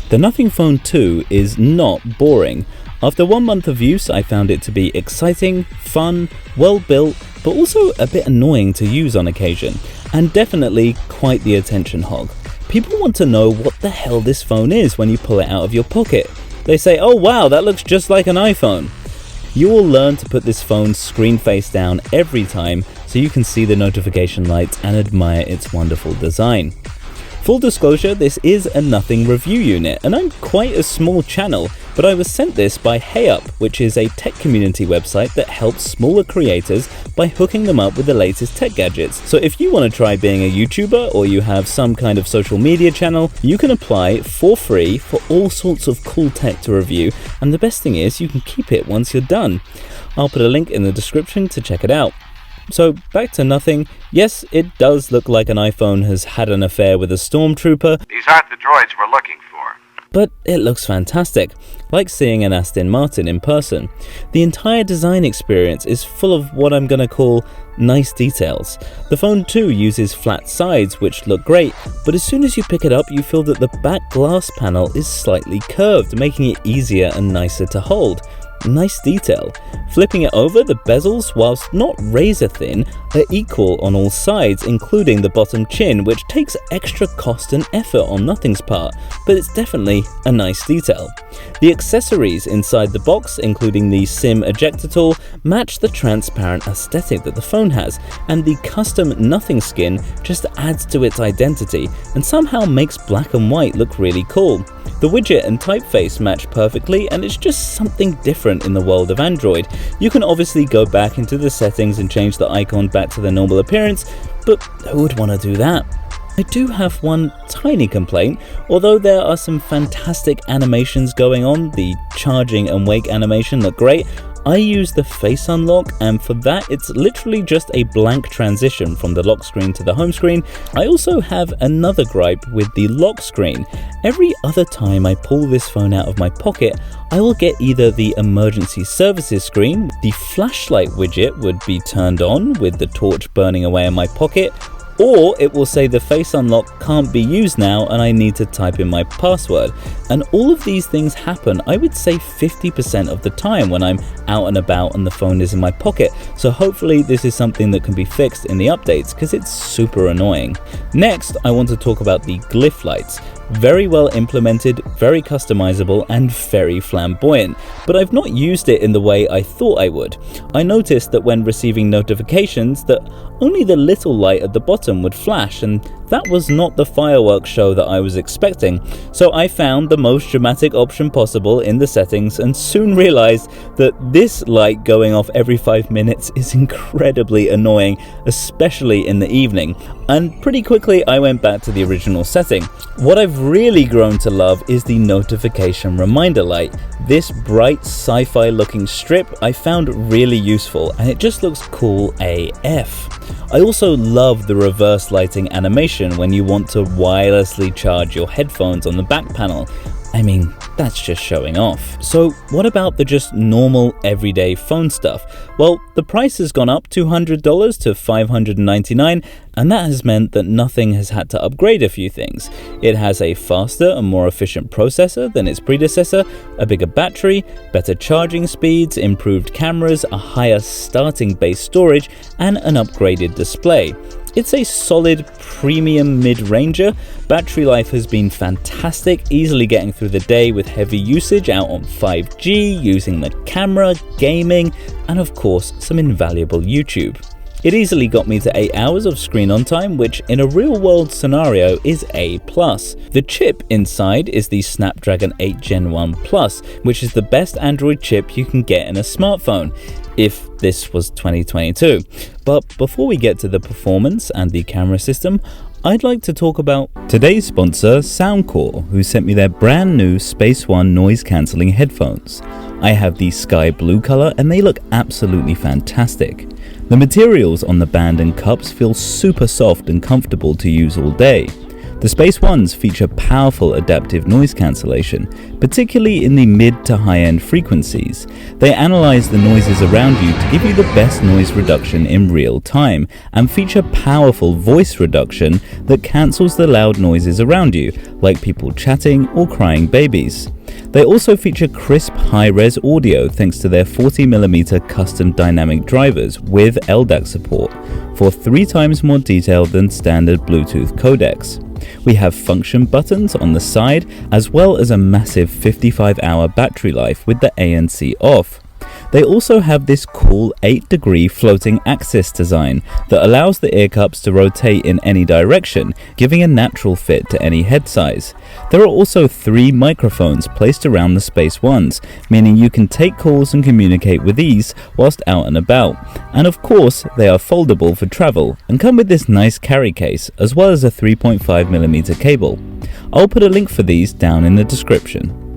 The Nothing Phone 2 is not boring. After 1 month of use, I found it to be exciting, fun, well built, but also a bit annoying to use on occasion, and definitely quite the attention hog. People want to know what the hell this phone is when you pull it out of your pocket. They say, oh wow, that looks just like an iPhone. You will learn to put this phone screen face down every time so you can see the notification lights and admire its wonderful design. Full disclosure, this is a Nothing review unit, and I'm quite a small channel, but I was sent this by HeyUp, which is a tech community website that helps smaller creators by hooking them up with the latest tech gadgets. So if you want to try being a YouTuber or you have some kind of social media channel, you can apply for free for all sorts of cool tech to review, and the best thing is you can keep it once you're done. I'll put a link in the description to check it out. So back to Nothing. Yes, it does look like an iPhone has had an affair with a stormtrooper. These aren't the droids we're looking for. But it looks fantastic, like seeing an Aston Martin in person. The entire design experience is full of what I'm gonna call nice details. The phone too uses flat sides which look great, but as soon as you pick it up you feel that the back glass panel is slightly curved, making it easier and nicer to hold. Nice detail. Flipping it over, the bezels, whilst not razor thin, are equal on all sides, including the bottom chin, which takes extra cost and effort on Nothing's part, but it's definitely a nice detail. The accessories inside the box, including the SIM ejector tool, match the transparent aesthetic that the phone has, and the custom Nothing skin just adds to its identity and somehow makes black and white look really cool. The widget and typeface match perfectly, and it's just something different in the world of Android. You can obviously go back into the settings and change the icon back to the normal appearance, but who would want to do that? I do have one tiny complaint. Although there are some fantastic animations going on, the charging and wake animation look great, I use the face unlock, and for that it's literally just a blank transition from the lock screen to the home screen. I also have another gripe with the lock screen. Every other time I pull this phone out of my pocket, I will get either the emergency services screen, the flashlight widget would be turned on with the torch burning away in my pocket, or it will say the face unlock can't be used now and I need to type in my password. And all of these things happen, I would say 50% of the time when I'm out and about and the phone is in my pocket. So hopefully this is something that can be fixed in the updates because it's super annoying. Next, I want to talk about the Glyph lights. Very well implemented, very customizable, and very flamboyant, but I've not used it in the way I thought I would. I noticed that when receiving notifications that only the little light at the bottom would flash, and that was not the fireworks show that I was expecting. So I found the most dramatic option possible in the settings and soon realized that this light going off every 5 minutes is incredibly annoying, especially in the evening. And pretty quickly I went back to the original setting. What I've really grown to love is the notification reminder light. This bright sci-fi looking strip I found really useful, and it just looks cool AF. I also love the reverse lighting animation when you want to wirelessly charge your headphones on the back panel. I mean, that's just showing off. So what about the just normal everyday phone stuff? Well, the price has gone up $200 to $599, and that has meant that Nothing has had to upgrade a few things. It has a faster and more efficient processor than its predecessor, a bigger battery, better charging speeds, improved cameras, a higher starting base storage, and an upgraded display. It's a solid premium mid-ranger. Battery life has been fantastic, easily getting through the day with heavy usage out on 5G, using the camera, gaming, and of course some invaluable YouTube. It easily got me to 8 hours of screen on time, which in a real world scenario is A+. The chip inside is the Snapdragon 8 Gen 1 Plus, which is the best Android chip you can get in a smartphone, if this was 2022. But before we get to the performance and the camera system, I'd like to talk about today's sponsor, Soundcore, who sent me their brand new Space One noise cancelling headphones. I have the sky blue color and they look absolutely fantastic. The materials on the band and cups feel super soft and comfortable to use all day. The Space Ones feature powerful adaptive noise cancellation, particularly in the mid to high-end frequencies. They analyze the noises around you to give you the best noise reduction in real time, and feature powerful voice reduction that cancels the loud noises around you, like people chatting or crying babies. They also feature crisp high-res audio thanks to their 40mm custom dynamic drivers with LDAC support for 3 times more detail than standard Bluetooth codecs. We have function buttons on the side, as well as a massive 55-hour battery life with the ANC off. They also have this cool 8-degree floating axis design that allows the ear cups to rotate in any direction, giving a natural fit to any head size. There are also 3 microphones placed around the Space Ones, meaning you can take calls and communicate with ease whilst out and about. And of course, they are foldable for travel and come with this nice carry case, as well as a 3.5mm cable. I'll put a link for these down in the description.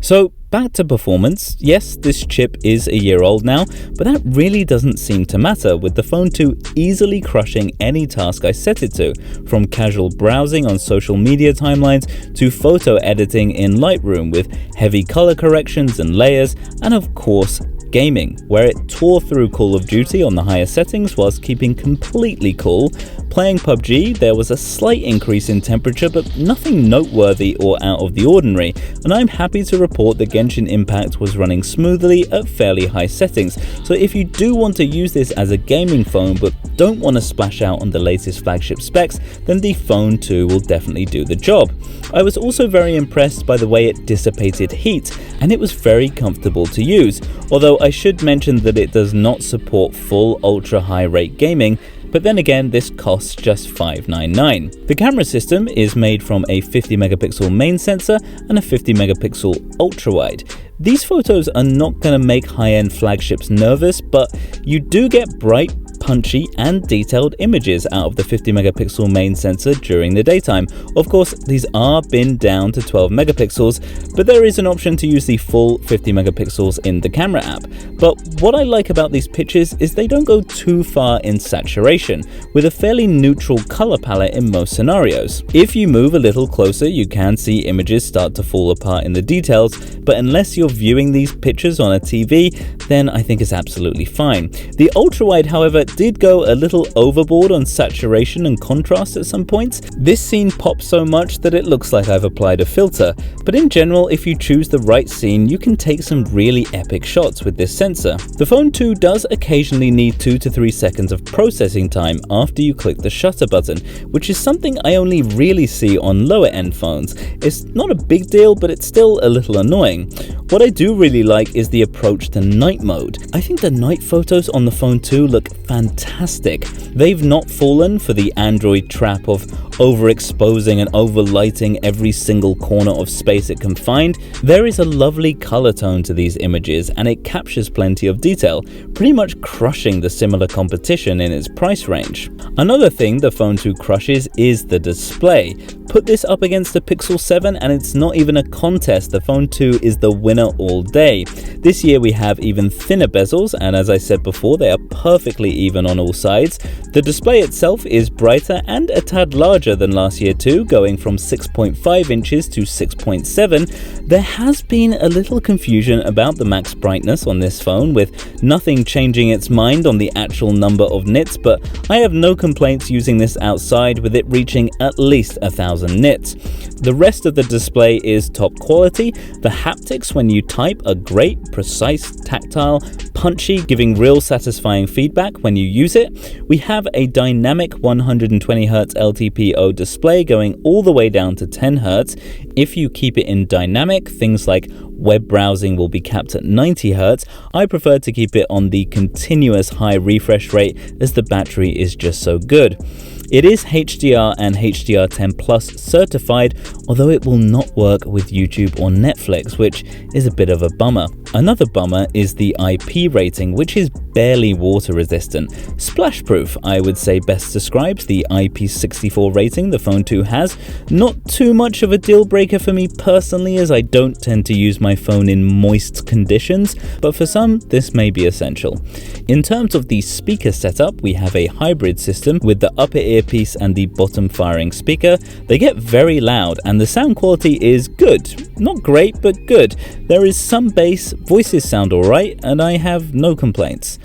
So, back to performance. Yes, this chip is a year old now, but that really doesn't seem to matter, with the Phone 2 easily crushing any task I set it to, from casual browsing on social media timelines to photo editing in Lightroom with heavy color corrections and layers, and of course, gaming, where it tore through Call of Duty on the higher settings whilst keeping completely cool. Playing PUBG, there was a slight increase in temperature, but nothing noteworthy or out of the ordinary, and I'm happy to report that Genshin Impact was running smoothly at fairly high settings. So if you do want to use this as a gaming phone but don't want to splash out on the latest flagship specs, then the Phone 2 will definitely do the job. I was also very impressed by the way it dissipated heat, and it was very comfortable to use, although I should mention that it does not support full ultra high rate gaming, but then again this costs just $599. The camera system is made from a 50 megapixel main sensor and a 50 megapixel ultra wide. These photos are not going to make high-end flagships nervous, but you do get bright, punchy and detailed images out of the 50 megapixel main sensor during the daytime. Of course, these are binned down to 12 megapixels, but there is an option to use the full 50 megapixels in the camera app. But what I like about these pictures is they don't go too far in saturation, with a fairly neutral color palette in most scenarios. If you move a little closer, you can see images start to fall apart in the details, but unless you're viewing these pictures on a TV, then I think it's absolutely fine. The ultra-wide, however, did go a little overboard on saturation and contrast at some points. This scene pops so much that it looks like I've applied a filter, but in general, if you choose the right scene, you can take some really epic shots with this sensor. The Phone 2 does occasionally need 2 to 3 seconds of processing time after you click the shutter button, which is something I only really see on lower end phones. It's not a big deal, but it's still a little annoying. What I do really like is the approach to night mode. I think the night photos on the Phone 2 look fantastic. They've not fallen for the Android trap of overexposing and overlighting every single corner of space it can find. There is a lovely color tone to these images, and it captures plenty of detail, pretty much crushing the similar competition in its price range. Another thing the Phone 2 crushes is the display. Put this up against the Pixel 7 and it's not even a contest. The Phone 2 is the winner all day. This year we have even thinner bezels, and as I said before, they are perfectly even on all sides. The display itself is brighter and a tad larger than last year too, going from 6.5 inches to 6.7. There has been a little confusion about the max brightness on this phone, with nothing changing its mind on the actual number of nits, but I have no complaints using this outside, with it reaching at least 1000 nits. The rest of the display is top quality. The haptics when you type are great, precise, tactile, punchy, giving real satisfying feedback when you use it. We have a dynamic 120Hz LTPO display going all the way down to 10Hz. If you keep it in dynamic, things like web browsing will be capped at 90Hz. I prefer to keep it on the continuous high refresh rate as the battery is just so good. It is HDR and HDR10 Plus certified, although it will not work with YouTube or Netflix, which is a bit of a bummer. Another bummer is the IP rating, which is barely water resistant. Splash proof, I would say, best describes the IP64 rating the Phone 2 has. Not too much of a deal breaker for me personally, as I don't tend to use my phone in moist conditions, but for some this may be essential. In terms of the speaker setup, we have a hybrid system with the upper earpiece and the bottom firing speaker. They get very loud and the sound quality is good. Not great, but good. There is some bass, voices sound alright, and I have no complaints.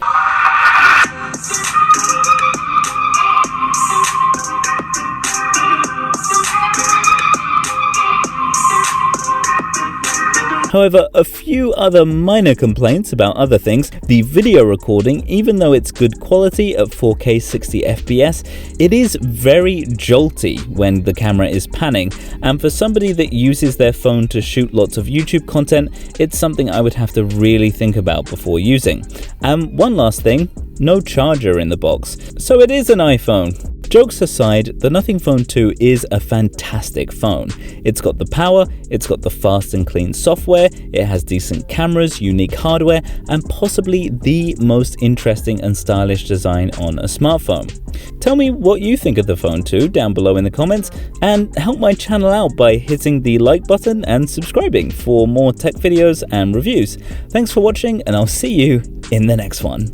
However, a few other minor complaints about other things. The video recording, even though it's good quality at 4K 60 FPS, it is very jolty when the camera is panning, and for somebody that uses their phone to shoot lots of YouTube content, it's something I would have to really think about before using. And one last thing, no charger in the box, so it is an iPhone. Jokes aside, the Nothing Phone 2 is a fantastic phone. It's got the power, it's got the fast and clean software, it has decent cameras, unique hardware, and possibly the most interesting and stylish design on a smartphone. Tell me what you think of the Phone 2 down below in the comments, and help my channel out by hitting the like button and subscribing for more tech videos and reviews. Thanks for watching, and I'll see you in the next one.